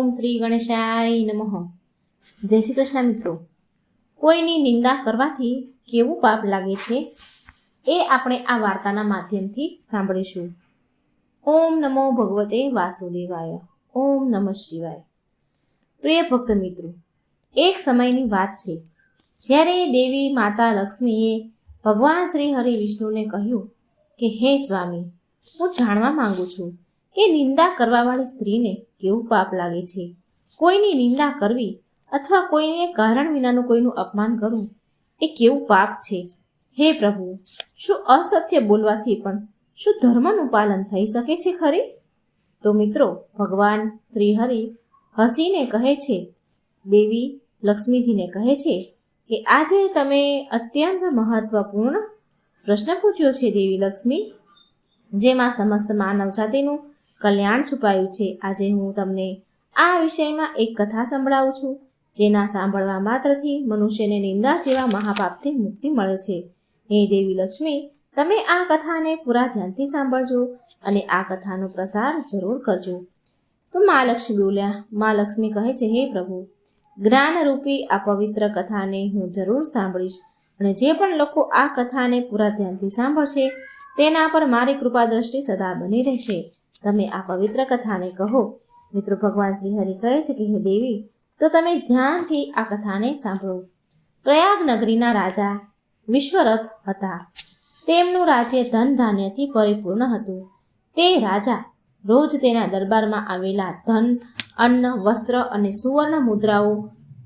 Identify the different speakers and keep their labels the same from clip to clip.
Speaker 1: શ્રી ગણેશાય નમઃ. જય શ્રી કૃષ્ણ મિત્રો. કોઈની નિંદા કરવાથી કેવું પાપ લાગે છે એ આપણે આ વાર્તાના માધ્યમથી સાંભળીશું. ઓમ નમો ભગવતે વાસુદેવાય. ઓમ નમઃ શિવાય. પ્રિય ભક્ત મિત્રો, એક સમયની વાત છે જ્યારે દેવી માતા લક્ષ્મીએ ભગવાન શ્રી હરિ વિષ્ણુને કહ્યું કે હે સ્વામી, હું જાણવા માંગુ છું કે નિંદા કરવાવાળી સ્ત્રીને કેવું પાપ લાગે છે. કોઈની નિંદા કરવી અથવા કોઈને કારણ વિનાનું કોઈનું અપમાન કરવું એ કેવું પાપ છે. હે પ્રભુ, શું અસત્ય બોલવાથી પણ શું ધર્મનું પાલન થઈ શકે છે ખરી? તો મિત્રો, ભગવાન શ્રી હરિ હસીને કહે છે, દેવી લક્ષ્મીજીને કહે છે કે આજે તમે અત્યંત મહત્વપૂર્ણ પ્રશ્ન પૂછ્યો છે દેવી લક્ષ્મી, જેમાં સમસ્ત માનવ જાતિનું કલ્યાણ છુપાયું છે. આજે હું તમને આ વિષયમાં એક કથા સંભળાવું છું, જેના સાંભળવા માત્રથી મનુષ્યને નિંદા જેવા મહાપાપથી મુક્તિ મળે છે. હે દેવી લક્ષ્મી, તમે આ કથાને પૂરા ધ્યાનથી સાંભળજો અને આ કથાનો પ્રસાર જરૂર કરજો. તો મા લક્ષ્મી બોલ્યા. મા લક્ષ્મી કહે છે, હે પ્રભુ, જ્ઞાનરૂપી આ પવિત્ર કથાને હું જરૂર સાંભળીશ, અને જે પણ લોકો આ કથાને પૂરા ધ્યાનથી સાંભળશે તેના પર મારી કૃપા દ્રષ્ટિ સદા બની રહેશે. તમે આ પવિત્ર કથાને કહો. મિત્રો, ભગવાન શ્રી હરિ કહે છે કે હે દેવી, તો તમે ધ્યાનથી આ કથાને સાંભળો. પ્રયાગ નગરીના રાજા વિશ્વરથ હતા. તેમનું રાજ્ય ધન ધાન્યથી પરિપૂર્ણ હતું. તે રાજા રોજ તેના દરબારમાં આવેલા ધન, અન્ન, વસ્ત્ર અને સુવર્ણ મુદ્રાઓ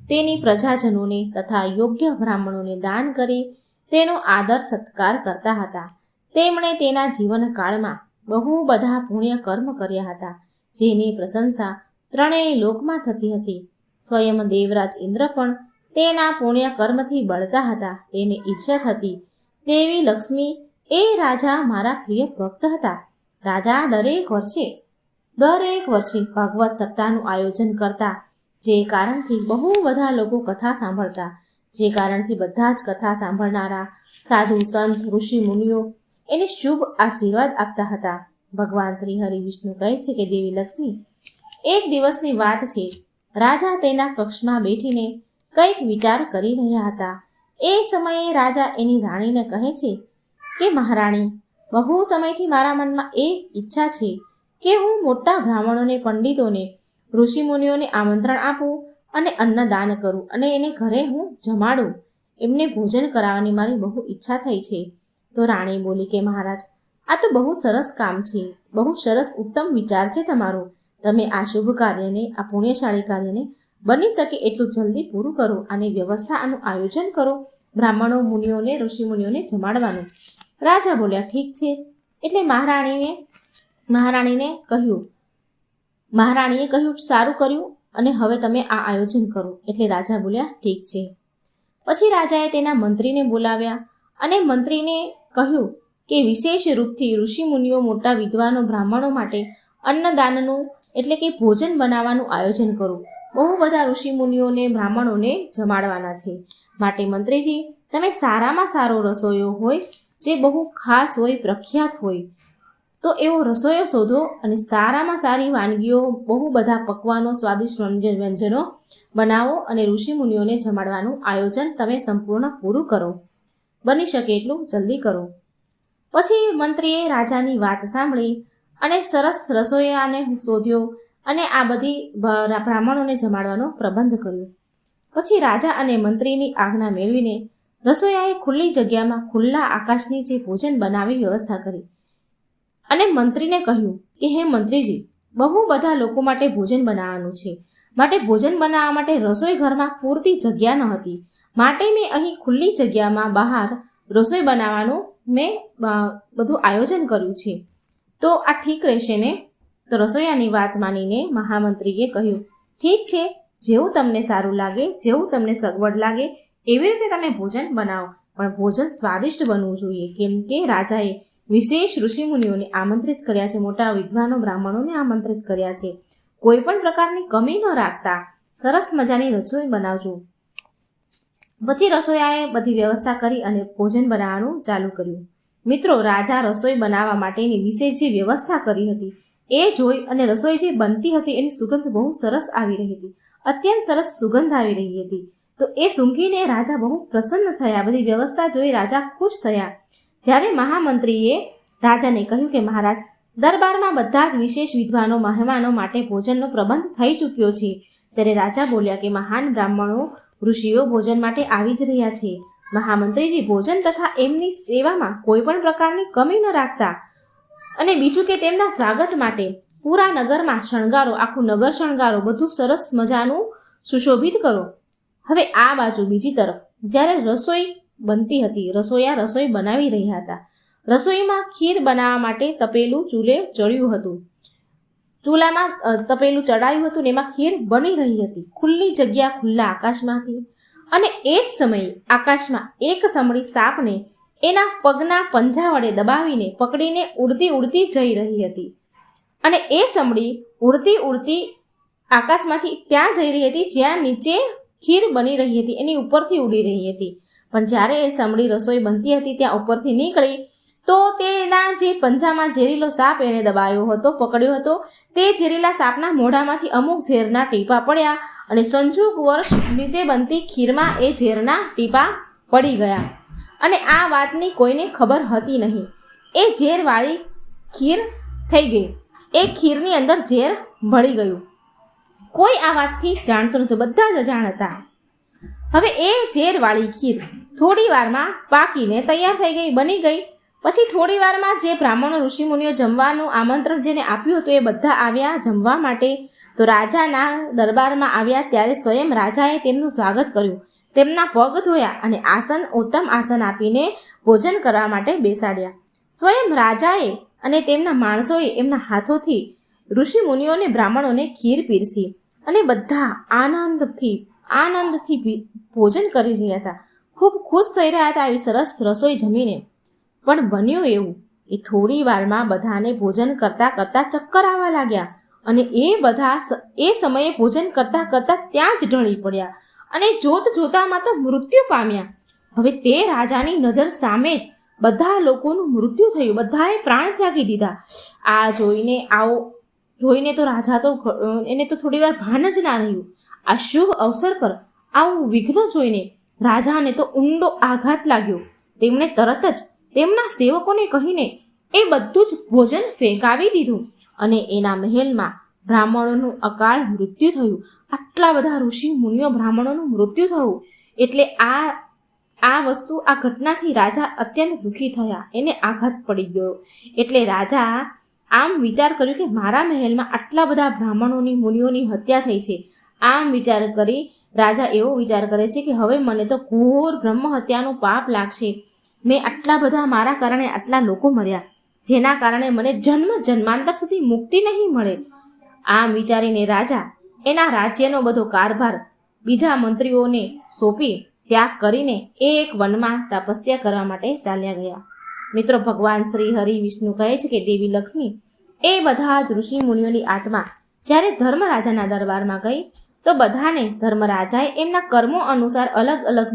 Speaker 1: તેની પ્રજાજનોને તથા યોગ્ય બ્રાહ્મણોને દાન કરી તેનો આદર સત્કાર કરતા હતા. તેમણે તેના જીવનકાળમાં બહુ બધા પુણ્ય કર્મ કર્યા હતા, જેની પ્રશંસા ત્રણેય લોકમાં થતી હતી. સ્વયં દેવરાજ ઇન્દ્ર પણ તેના પુણ્ય કર્મથી બળતા હતા. તેને ઈર્ષ્યા થતી. દેવી લક્ષ્મી એ રાજા મારા પ્રિય ભક્ત હતા. રાજા દરેક વર્ષે ભાગવત સપ્તાહનું આયોજન કરતા, જે કારણથી બહુ બધા લોકો કથા સાંભળતા, જે કારણથી બધા જ કથા સાંભળનારા સાધુ સંત ઋષિ મુનિઓ એને શુભ આશીર્વાદ આપતા હતા. ભગવાન શ્રી હરિ વિષ્ણુ કહે છે કે દેવી લક્ષ્મી, એક દિવસની વાત છે. રાજા તેના કક્ષમાં બેઠીને કંઈક વિચાર કરી રહ્યા હતા. એ સમયે રાજા એની રાણીને કહે છે કે મહારાણી, બહુ સમયથી મારા મનમાં એક ઈચ્છા છે કે હું મોટા બ્રાહ્મણોને, પંડિતોને, ઋષિમુનિઓને આમંત્રણ આપું અને અન્નદાન કરું અને એને ઘરે હું જમાડું. એમને ભોજન કરાવવાની મારી બહુ ઈચ્છા થઈ છે. તો રાણી બોલી કે મહારાજ, આ તો બહુ સરસ કામ છે, બહુ સરસ ઉત્તમ વિચાર છે તમારો. તમે આ શુભ કાર્યને, આ પુણ્યશાળી કાર્યને બની શકે એટલું જલ્દી પૂરું કરો અને વ્યવસ્થા આનું આયોજન કરો, બ્રાહ્મણો, મુનિઓને, ઋષિમુનિઓને જમાડવાનું. રાજા બોલ્યા, ઠીક છે. એટલે મહારાણીએ કહ્યું, સારું કર્યું, અને હવે તમે આ આયોજન કરો. એટલે રાજા બોલ્યા, ઠીક છે. પછી રાજાએ તેના મંત્રીને બોલાવ્યા અને મંત્રીને કહ્યું કે વિશેષ રૂપથી ઋષિમુનિઓ, મોટા વિદ્વાનો, બ્રાહ્મણો માટે અન્નદાનનું એટલે કે ભોજન બનાવવાનું આયોજન કરો. બહુ બધા ઋષિમુનિઓને, બ્રાહ્મણોને જમાડવાના છે. માટે મંત્રીજી, તમે સારામાં સારો રસોઈયો હોય, જે બહુ ખાસ હોય, પ્રખ્યાત હોય, તો એવો રસોઈયો શોધો અને સારામાં સારી વાનગીઓ, બહુ બધા પકવાનો, સ્વાદિષ્ટ વ્યંજનો બનાવો અને ઋષિમુનિઓને જમાડવાનું આયોજન તમે સંપૂર્ણ પૂરું કરો. બની શકે એટલું જલ્દી કરો. પછી મંત્રીએ રાજાની વાત સાંભળી અને સરસ રસોઈયાને શોધ્યો અને આ બધી બ્રાહ્મણોને જમાડવાનો પ્રબંધ કર્યો. પછી રાજા અને મંત્રીની આજ્ઞા મેળવીને રસોઈયાએ ખુલ્લી જગ્યામાં ખુલ્લા આકાશની જે ભોજન બનાવી વ્યવસ્થા કરી અને મંત્રીને કહ્યું કે હે મંત્રીજી, બહુ બધા લોકો માટે ભોજન બનાવવાનું છે. માટે ભોજન બનાવવા માટે રસોઈ ઘરમાં પૂરતી જગ્યા ન હતી. માટે મેં અહીં ખુલ્લી જગ્યામાં બહાર રસોઈ બનાવવાનું મેં બધું આયોજન કર્યું છે. તો આ ઠીક રહેશે ને? તો રસોઈયાની વાત માનીને મહામંત્રીએ કહ્યું, ઠીક છે, જેવું તમને સારું લાગે, જેવું તમને સગવડ લાગે એવી રીતે તમે ભોજન બનાવો, પણ ભોજન સ્વાદિષ્ટ બનવું જોઈએ. કેમ કે રાજાએ વિશેષ ઋષિમુનિઓને આમંત્રિત કર્યા છે, મોટા વિદ્વાનો, બ્રાહ્મણોને આમંત્રિત કર્યા છે. કોઈ પણ પ્રકારની કમી ન રાખતા સરસ મજાની રસોઈ બનાવજો. પછી રસોઈયાએ બધી વ્યવસ્થા કરી અને ભોજન બનાવવાનું ચાલુ કર્યું. મિત્રો, રાજા રસોઈ બનાવવા માટેની વિશેષ જે વ્યવસ્થા કરી હતી એ જોઈ અને રસોઈ જે બનતી હતી એની સુગંધ બહુ સરસ આવી રહી હતી, અત્યંત સરસ સુગંધ આવી રહી હતી. તો એ સૂંઘીને રાજા બહુ પ્રસન્ન થયા. બધી વ્યવસ્થા જોઈ રાજા ખુશ થયા. જ્યારે મહામંત્રીએ રાજાને કહ્યું કે મહારાજ, દરબારમાં બધા જ વિશેષ વિદ્વાનો મહેમાનો માટે ભોજનનો પ્રબંધ થઈ ચૂક્યો છે. ત્યારે રાજા બોલ્યા કે મહાન બ્રાહ્મણો ઋષિઓ ભોજન માટે આવી જ રહ્યા છે. મહામંત્રીજી ભોજન તથા એમની સેવામાં કોઈ પણ પ્રકારની કમી ન રાખતા, અને બીજું કે તેમના સ્વાગત માટે પૂરા નગરમાં શણગારો, આખું નગર શણગારો, બધું સરસ મજાનું સુશોભિત કરો. હવે આ બાજુ બીજી તરફ જ્યારે રસોઈ બનતી હતી, રસોઈયા રસોઈ બનાવી રહ્યા હતા. રસોઈમાં ખીર બનાવવા માટે તપેલું ચૂલે ચડ્યું હતું. ચૂલામાં તપેલું ચડાયું હતું ને એમાં ખીર બની રહી હતી, ખુલ્લી જગ્યા, ખુલ્લા આકાશમાંથી. અને એ જ સમયે આકાશમાં એક સમડી સાપને એના પગના પંજા વડે દબાવીને પકડીને ઉડતી ઉડતી જઈ રહી હતી. અને એ સમડી ઉડતી ઉડતી આકાશમાંથી ત્યાં જઈ રહી હતી જ્યાં નીચે ખીર બની રહી હતી, એની ઉપરથી ઉડી રહી હતી. પણ જ્યારે એ સમડી રસોઈ બનતી હતી ત્યાં ઉપરથી નીકળી તો તેના જે પંજામાં ઝેરીલો સાપ એણે દબાયો હતો, પકડ્યો હતો, તે ઝેરીલા સાપના મોઢામાંથી અમુક ઝેરના ટીપા પડ્યા અને સંજોગવશ નીચે બનતી ખીરમાં એ ઝેરના ટીપા પડી ગયા. અને આ વાતની કોઈને ખબર હતી નહીં. એ ઝેરવાળી ખીર થઈ ગઈ. એ ખીરની અંદર ઝેર ભળી ગયું. કોઈ આ વાતથી જાણતું નહોતું, બધા જ અજાણ હતા. હવે એ ઝેરવાળી ખીર થોડી વારમાં પાકીને તૈયાર થઈ ગઈ, બની ગઈ. પછી થોડી વારમાં જે બ્રાહ્મણો ઋષિમુનિઓ જમવાનું આમંત્રણ જેને આપ્યું હતું એ બધા આવ્યા જમવા માટે. તો રાજાના દરબારમાં આવ્યા ત્યારે સ્વયં રાજાએ તેમનું સ્વાગત કર્યું, તેમના પગ ધોયા અને આસન, ઉત્તમ આસન આપીને ભોજન કરવા માટે બેસાડ્યા. સ્વયં રાજાએ અને તેમના માણસોએ એમના હાથોથી ઋષિમુનિઓને, બ્રાહ્મણોને ખીર પીરસી અને બધા આનંદથી ભોજન કરી રહ્યા હતા. ખૂબ ખુશ થઈ રહ્યા હતા આવી સરસ રસોઈ જમીને. પણ બન્યું એવું કે થોડી વારમાં બધાને ભોજન કરતાં કરતાં ચક્કર આવવા લાગ્યા અને એ બધા એ સમયે ભોજન કરતાં કરતાં ત્યાં જ ઢળી પડ્યા અને જોતામાં તો મૃત્યુ પામ્યા. હવે તે રાજાની નજર સામે જ બધા લોકોનું મૃત્યુ થયું, બધાએ પ્રાણ ત્યાગી દીધા. આ જોઈને તો રાજા તો એને તો થોડી વાર ભાન જ ના રહ્યું. આ શુભ અવસર પર આવું વિઘ્ન જોઈને રાજાને તો ઊંડો આઘાત લાગ્યો. તેમણે તરત જ તેમના સેવકોને કહીને એ બધું જ ભોજન ફેંકાવી દીધું અને એના મહેલમાં બ્રાહ્મણોનું અકાળ મૃત્યુ થયું. આટલા બધા ઋષિ મુનિઓ બ્રાહ્મણોનું મૃત્યુ થયું એટલે આ ઘટનાથી રાજા અત્યંત દુઃખી થયા, એને આઘાત પડી ગયો. એટલે રાજા આમ વિચાર કર્યો કે મારા મહેલમાં આટલા બધા બ્રાહ્મણોની, મુનિઓની હત્યા થઈ છે. આમ વિચાર કરી રાજા એવો વિચાર કરે છે કે હવે મને તો ઘોર બ્રહ્મ હત્યાનું પાપ લાગશે. મેં આટલા બધા, મારા કારણે આટલા લોકો મર્યા, જેના કારણે મને જન્માંતર સુધી મુક્તિ નહીં મળે. આમ વિચારીને રાજા એના રાજ્યનો બધો કારભાર બીજા મંત્રીઓને સોંપી ત્યાગ કરીને એક વનમાં તપસ્યા કરવા માટે ચાલ્યા ગયા. મિત્રો, ભગવાન શ્રી હરિ વિષ્ણુ કહે છે કે દેવી લક્ષ્મી એ બધા જ ઋષિ મુનિઓની આત્મા જ્યારે ધર્મરાજાના દરબારમાં ગઈ તો બધાને ધર્મરાજાએ એમના કર્મો અનુસાર અલગ અલગ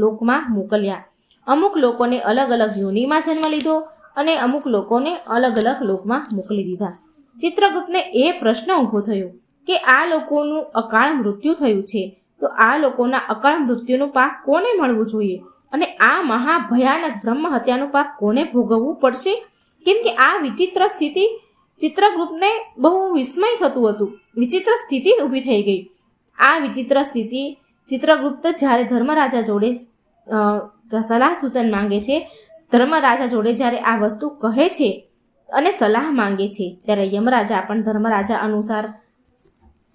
Speaker 1: લોકમાં મોકલ્યા. અમુક લોકોને અલગ અલગ યોનિમાં જન્મ લીધો અને અમુક લોકોને અલગ અલગ લોકમાં મોકલી દીધા. ચિત્રગુપ્તને એ પ્રશ્ન ઊભો થયો કે આ લોકોનું અકાળ મૃત્યુ થયું છે તો આ લોકોના અકાળ મૃત્યુનું પાપ કોને મળવું જોઈએ અને આ મહાભયાનક બ્રહ્મ હત્યાનું પાપ કોને ભોગવવું પડશે? કેમ કે આ વિચિત્ર સ્થિતિ ચિત્રગુપ્તને બહુ વિસ્મય થતું હતું. વિચિત્ર સ્થિતિ ઊભી થઈ ગઈ. આ વિચિત્ર સ્થિતિ ચિત્રગુપ્ત જ્યારે ધર્મરાજા જોડે સલાહ સૂચન માંગે છે, ધર્મરાજા જોડે જ્યારે આ વસ્તુ કહે છે અને સલાહ માંગે છે ત્યારે યમરાજા પણ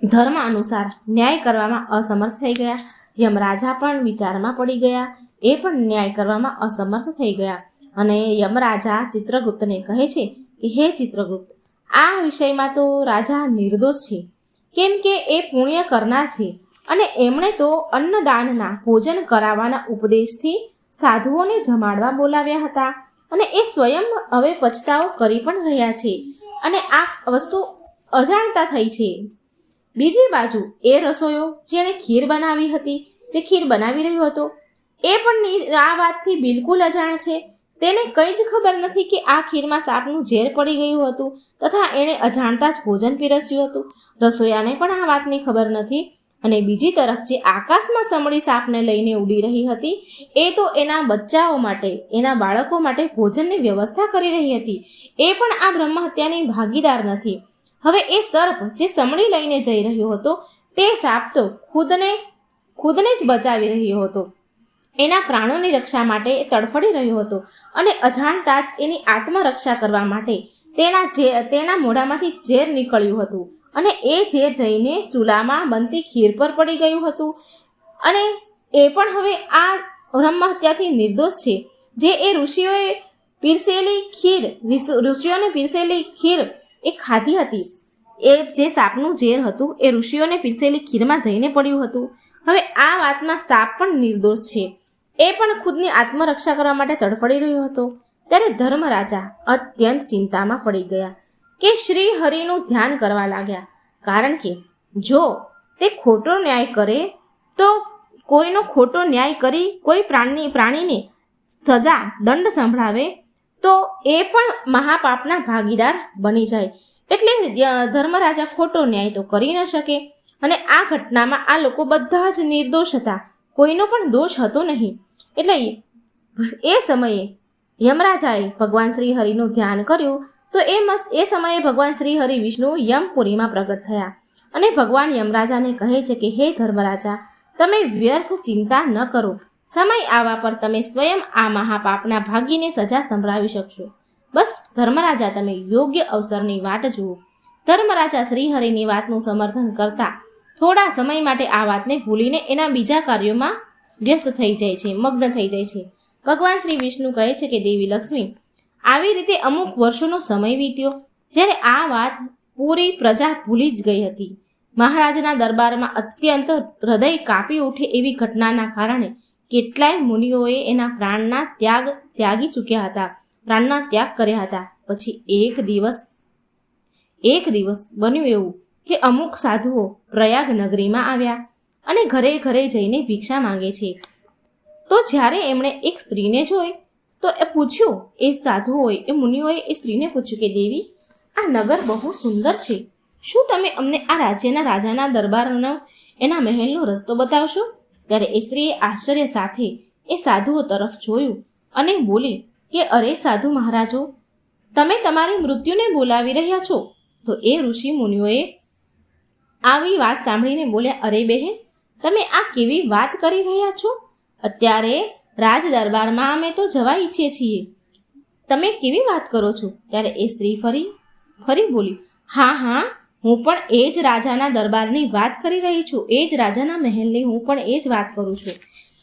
Speaker 1: ધર્મ અનુસાર ન્યાય કરવામાં અસમર્થ થઈ ગયા. યમરાજા પણ વિચારમાં પડી ગયા, એ પણ ન્યાય કરવામાં અસમર્થ થઈ ગયા. અને યમરાજા ચિત્રગુપ્તને કહે છે કે હે ચિત્રગુપ્ત, આ વિષયમાં તો રાજા નિર્દોષ છે, કેમ કે એ પુણ્ય કરનાર છે અને એમણે તો અન્નદાનના, ભોજન કરાવવાના ઉપદેશથી સાધુઓને જમાડવા બોલાવ્યા હતા અને એ સ્વયં હવે પછતાવો કરી પણ રહ્યા છે અને આ વસ્તુ અજાણતા થઈ છે. બીજી બાજુ એ રસોઈયો જેણે ખીર બનાવી હતી, જે ખીર બનાવી રહ્યો હતો, એ પણ આ વાતથી બિલકુલ અજાણ છે. તેને કંઈ જ ખબર નથી કે આ ખીરમાં સાપનું ઝેર પડી ગયું હતું તથા એણે અજાણતા જ ભોજન પીરસ્યું હતું. રસોઈયાને પણ આ વાતની ખબર નથી. અને બીજી તરફ જે આકાશમાં સમળી સાપને લઈને ઉડી રહી હતી એ તો એના બચ્ચાઓ માટે, એના બાળકો માટે ભોજનની વ્યવસ્થા કરી રહી હતી. એ પણ આ બ્રહ્મ હત્યાની ભાગીદાર નથી. હવે એ સર્પ જે સમળી લઈને જઈ રહ્યો હતો તે સાપ તો ખુદને જ બચાવી રહ્યો હતો. એના પ્રાણોની રક્ષા માટે એ તડફડી રહ્યો હતો અને અજાણતા જ એની આત્મરક્ષા કરવા માટે તેના મોઢામાંથી ઝેર નીકળ્યું હતું અને એ ઝેર જઈને ચૂલામાં બનતી ખીર પર પડી ગયું હતું. અને એ પણ હવે આ બ્રહ્મ હત્યાથી નિર્દોષ છે. જે એ ઋષિઓને પીરસેલી ખીર એ ખાધી હતી, એ જે સાપનું ઝેર હતું એ ઋષિઓને પીરસેલી ખીરમાં જઈને પડ્યું હતું. હવે આ વાતમાં સાપ પણ નિર્દોષ છે. એ પણ ખુદની આત્મરક્ષા કરવા માટે તડફડી રહ્યો હતો. ત્યારે ધર્મરાજા અત્યંત ચિંતામાં પડી ગયા કે શ્રી હરિનું ધ્યાન કરવા લાગ્યા. કારણ કે જો તે ખોટો ન્યાય કરે તો કોઈનો ખોટો ન્યાય કરી કોઈ પ્રાણીને સજા દંડ સંભળાવે તો એ પણ મહાપાપના ભાગીદાર બની જાય. એટલે ધર્મરાજા ખોટો ન્યાય તો કરી ન શકે. અને આ ઘટનામાં આ લોકો બધા જ નિર્દોષ હતા, કોઈનો પણ દોષ હતો નહીં. એટલે એ સમયે યમરાજાએ ભગવાન શ્રી હરિનું ધ્યાન કર્યું તો એ સમયે ભગવાન શ્રી હરિ વિષ્ણુ યમપુરીમાં પ્રગટ થયા અને ભગવાન યમરાજાને કહે છે કે હે ધર્મરાજા, તમે વ્યર્થ ચિંતા ન કરો. સમય આવવા પર તમે સ્વયં આ મહાપાપના ભાગીને સજા સંભળાવી શકશો. બસ ધર્મરાજા, તમે યોગ્ય અવસરની વાટ જુઓ. ધર્મરાજા શ્રીહરિની વાતનું સમર્થન કરતા થોડા સમય માટે આ વાતને ભૂલીને એના બીજા કાર્યોમાં વ્યસ્ત થઈ જાય છે, મગ્ન થઈ જાય છે. ભગવાન શ્રી વિષ્ણુ કહે છે કે દેવી લક્ષ્મી, આવી રીતે અમુક વર્ષોનો સમય વીત્યો જ્યારે આ વાત પૂરી પ્રજા ભૂલી જ ગઈ હતી. મહારાજના દરબારમાં અત્યંત હૃદય કાપી ઉઠે એવી ઘટનાના કારણે કેટલાય મુનિઓએ એના પ્રાણના ત્યાગ કર્યા હતા. પછી એક દિવસ બન્યું એવું કે અમુક સાધુઓ પ્રયાગ નગરીમાં આવ્યા અને ઘરે ઘરે જઈને ભિક્ષા માંગે છે. તો જ્યારે એમણે એક સ્ત્રીને જોઈ તો એ પૂછ્યું, એ સાધુઓએ, એ મુનિઓએ એ સ્ત્રીને પૂછ્યું કે દેવી, આ નગર બહુ સુંદર છે, શું તમે અમને આ રાજ્યના રાજાના દરબારનો એના મહેલનો રસ્તો બતાવશો? ત્યારે એ સ્ત્રીએ આશ્ચર્ય સાથે એ સાધુઓ તરફ જોયું અને બોલી કે અરે સાધુ મહારાજો, તમે તમારી મૃત્યુને બોલાવી રહ્યા છો. તો એ ઋષિ મુનિઓએ આવી વાત સાંભળીને બોલ્યા, અરે બહેન, તમે આ કેવી વાત કરી રહ્યા છો? અત્યારે રાજ દરબારમાં અમે તો જવા ઈચ્છીએ છીએ, તમે કેવી વાત કરો છો? ત્યારે એ સ્ત્રી ફરી બોલી, હા, હું પણ એ જ રાજાના દરબારની વાત કરી રહી છું, એ જ રાજાના મહેલની હું પણ એ જ વાત કરું છું,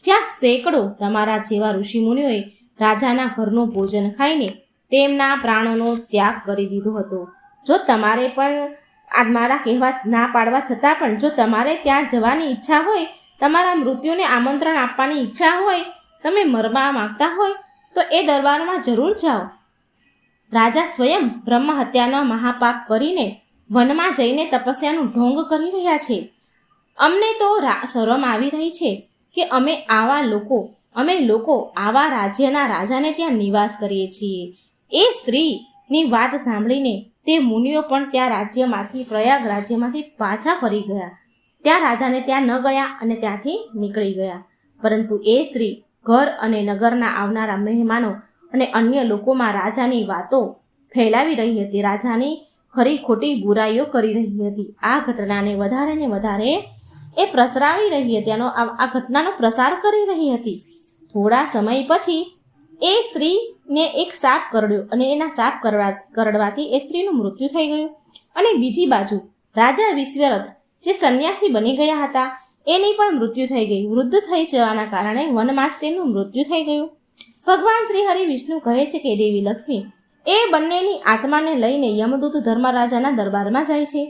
Speaker 1: જ્યાં સેંકડો તમારા જેવા ઋષિમુનિઓએ રાજાના ઘરનું ભોજન ખાઈને તેમના પ્રાણોનો ત્યાગ કરી દીધો હતો. જો તમારે પણ મારા કહેવા ના પાડવા છતાં પણ જો તમારે ત્યાં જવાની ઈચ્છા હોય, તમારા મૃત્યુને આમંત્રણ આપવાની ઈચ્છા હોય, તમે મરવા માંગતા હોય તો એ દરબારમાં જરૂર જાઓ. રાજા સ્વયં બ્રહ્મ હત્યાનો મહાપાપ કરીને વનમાં જઈને તપસ્યાનું ઢોંગ કરી રહ્યા છે. અમને તો શરમ આવી રહી છે કે અમે લોકો આવા રાજ્યના રાજાને ત્યાં નિવાસ કરીએ છીએ. એ સ્ત્રીની વાત સાંભળીને તે મુનિઓ પણ ત્યાં પ્રયાગ રાજ્યમાંથી પાછા ફરી ગયા. ત્યાં રાજાને ત્યાં ન ગયા અને ત્યાંથી નીકળી ગયા. પરંતુ એ સ્ત્રી ઘર અને નગરના આવનારા મહેમાનો અને અન્ય લોકોમાં રાજાની વાતો ફેલાવી રહી હતી, રાજાની ખરી ખોટી બુરાઈઓ કરી રહી હતી. આ ઘટનાને વધારે ને વધારે એ પ્રસરાવી રહી હતી, આ ઘટનાનો પ્રસાર કરી રહી હતી. થોડા સમય પછી એ સ્ત્રીને એક સાપ કરડ્યો અને એના સાપ કરડવાથી એ સ્ત્રીનું મૃત્યુ થઈ ગયું. અને બીજી બાજુ રાજા વિશ્વરથ જે સંન્યાસી બની ગયા હતા એની પણ મૃત્યુ થઈ ગઈ. વૃદ્ધ થઈ જવાના કારણે વનમાં જ તેનું મૃત્યુ થઈ ગયું. ભગવાન શ્રી હરિ વિષ્ણુ કહે છે કે દેવી લક્ષ્મી, એ બંનેની આત્માને લઈને યમદૂત ધર્મરાજાના દરબારમાં જાય છે.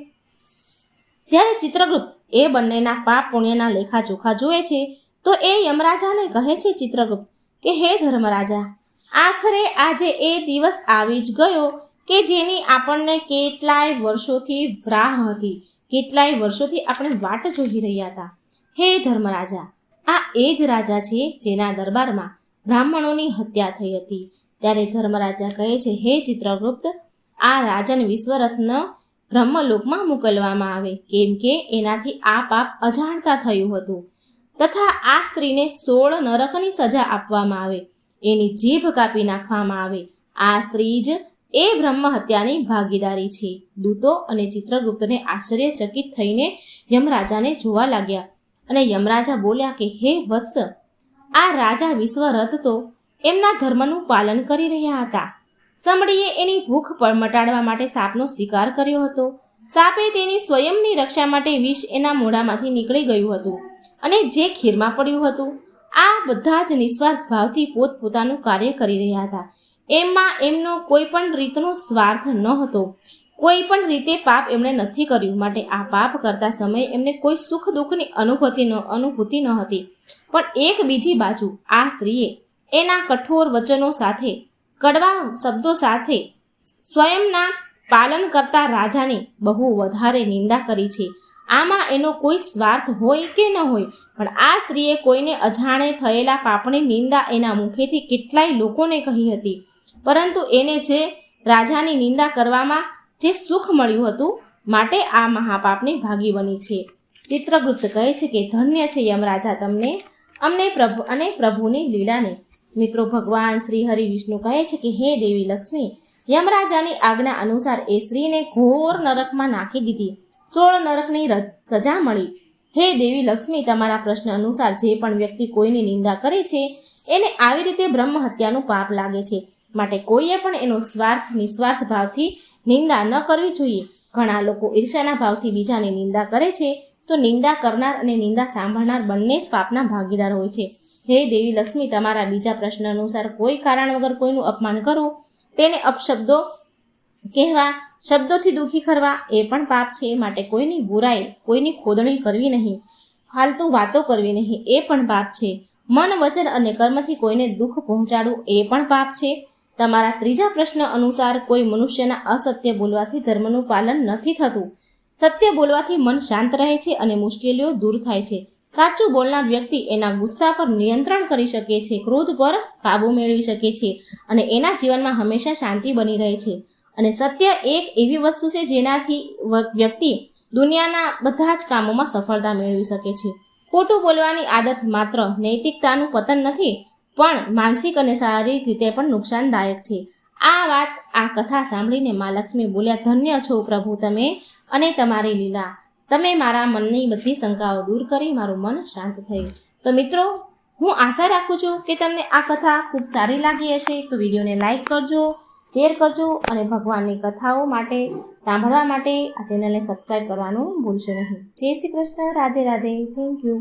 Speaker 1: જ્યારે ચિત્રગુપ્ત એ બંનેના પાપ પુણ્યના લેખાજોખા જુએ છે તો એ યમરાજાને કહે છે ચિત્રગુપ્ત કે હે ધર્મરાજા, આખરે આજે એ દિવસ આવી જ ગયો કે જેની આપણને કેટલાય વર્ષોથી રાહ હતી, કેટલાય વર્ષોથી આપણે વાટ જોઈ રહ્યા હતા. હે ધર્મરાજા, આ એ જ રાજા છે જેના દરબારમાં બ્રાહ્મણોની હત્યા થઈ હતી. ત્યારે ધર્મરાજા કહે છે, હે ચિત્રગુપ્ત, આ રાજન વિશ્વરત્ન બ્રહ્મલોકમાં મોકલવામાં આવે, કેમ કે એનાથી આ પાપ અજાણતા થયું હતું, તથા આ સ્ત્રીને 16 નરકની સજા આપવામાં આવે, એની જીભ કાપી નાખવામાં આવે. આ સ્ત્રી જ એ બ્રહ્મ હત્યાની ભાગીદારી છે. દૂતો અને ચિત્રગુપ્તને આશ્ચર્યચકિત થઈને યમરાજાને જોવા લાગ્યા અને યમરાજા બોલ્યા કે, હે વત્સ, આ રાજા વિશ્વરથ તો એમના ધર્મનું પાલન કરી રહ્યા હતા. સમડીએ એની ભૂખ મટાડવા માટે સાપનો શિકાર કર્યો હતો. સાપે તેની સ્વયંની રક્ષા માટે વિષ એના મોઢામાંથી નીકળી ગયું હતું અને જે ખીરમાં પડ્યું હતું. આ બધા જ નિસ્વાર્થ ભાવથી પોતપોતાનું કાર્ય કરી રહ્યા હતા. એમાં એમનો કોઈ પણ રીતનો સ્વાર્થ ન હતો. કોઈ પણ રીતે પાપ એમણે નથી કર્યું, માટે આ પાપ કરતા સમયે એમને કોઈ સુખ દુઃખની અનુભૂતિ ન હતી. પણ એક બીજી બાજુ આ સ્ત્રીએ એના કઠોર વચનો સાથે, કડવા શબ્દો સાથે સ્વયંના પાલન કરતા રાજાની બહુ વધારે નિંદા કરી છે. આમાં એનો કોઈ સ્વાર્થ હોય કે ન હોય, પણ આ સ્ત્રીએ કોઈને અજાણે થયેલા પાપની નિંદા એના મુખેથી કેટલાય લોકોને કહી હતી. પરંતુ એને જે રાજાની નિંદા કરવામાં જે સુખ મળ્યું હતું, માટે આ મહાપાપની ભાગી બની છે. ચિત્રગુપ્ત કહે છે કે, ધન્ય છે યમરાજા તમને, અમને પ્રભુ અને પ્રભુની લીલાને. મિત્રો, ભગવાન શ્રી હરિ વિષ્ણુ કહે છે કે, હે દેવી લક્ષ્મી, યમરાજાની આજ્ઞા અનુસાર એ સ્ત્રીને ઘોર નરકમાં નાખી દીધી. 16 નરકની સજા મળી. હે દેવી લક્ષ્મી, તમારા પ્રશ્ન અનુસાર જે પણ વ્યક્તિ કોઈની નિંદા કરે છે એને આવી રીતે બ્રહ્મ હત્યાનું પાપ લાગે છે. માટે કોઈએ પણ એનો નિસ્વાર્થ ભાવથી નિંદા ન કરવી જોઈએ. ઘણા લોકો ઈર્ષ્યાના ભાવથી બીજાની નિંદા કરે છે, તો નિંદા કરનાર અને નિંદા સાંભળનાર બંને જ પાપના ભાગીદાર હોય છે. હે દેવી લક્ષ્મી, તમારા બીજા પ્રશ્ન અનુસાર કોઈ કારણ વગર કોઈનું અપમાન કરવું, તેને અપશબ્દો કહેવા, શબ્દોથી દુઃખી કરવા એ પણ પાપ છે. માટે કોઈની બુરાઈ, કોઈની ખોદણી કરવી નહીં, ફાલતુ વાતો કરવી નહીં, એ પણ પાપ છે. મન, વચન અને કર્મથી કોઈને દુઃખ પહોંચાડવું એ પણ પાપ છે. તમારા ત્રીજા પ્રશ્ન અનુસાર કોઈ મનુષ્યના અસત્ય બોલવાથી ધર્મનું પાલન નથી થતું. સત્ય બોલવાથી મન શાંત રહે છે અને મુશ્કેલીઓ દૂર થાય છે. સાચું બોલનાર વ્યક્તિ એના ગુસ્સા પર નિયંત્રણ કરી શકે છે, ક્રોધ પર કાબૂ મેળવી શકે છે અને એના જીવનમાં હંમેશા શાંતિ બની રહે છે. અને સત્ય એક એવી વસ્તુ છે જેનાથી વ્યક્તિ દુનિયાના બધા જ કામોમાં સફળતા મેળવી શકે છે. ખોટું બોલવાની આદત માત્ર નૈતિકતાનું પતન નથી, પણ માનસિક અને શારીરિક રીતે પણ નુકસાનદાયક છે. આ કથા સાંભળીને મા લક્ષ્મી બોલ્યા, ધન્ય છો પ્રભુ તમે અને તમારી લીલા. તમે મારા મનની બધી શંકાઓ દૂર કરી મારું મન શાંત થયું. તો મિત્રો, હું આશા રાખું છું કે તમને આ કથા ખૂબ સારી લાગી હશે. તો વિડીયોને લાઈક કરજો, શેર કરજો અને ભગવાનની કથાઓ માટે સાંભળવા માટે આ ચેનલને સબસ્ક્રાઈબ કરવાનું ભૂલશો નહીં. જય શ્રી કૃષ્ણ. રાધે રાધે. Thank you.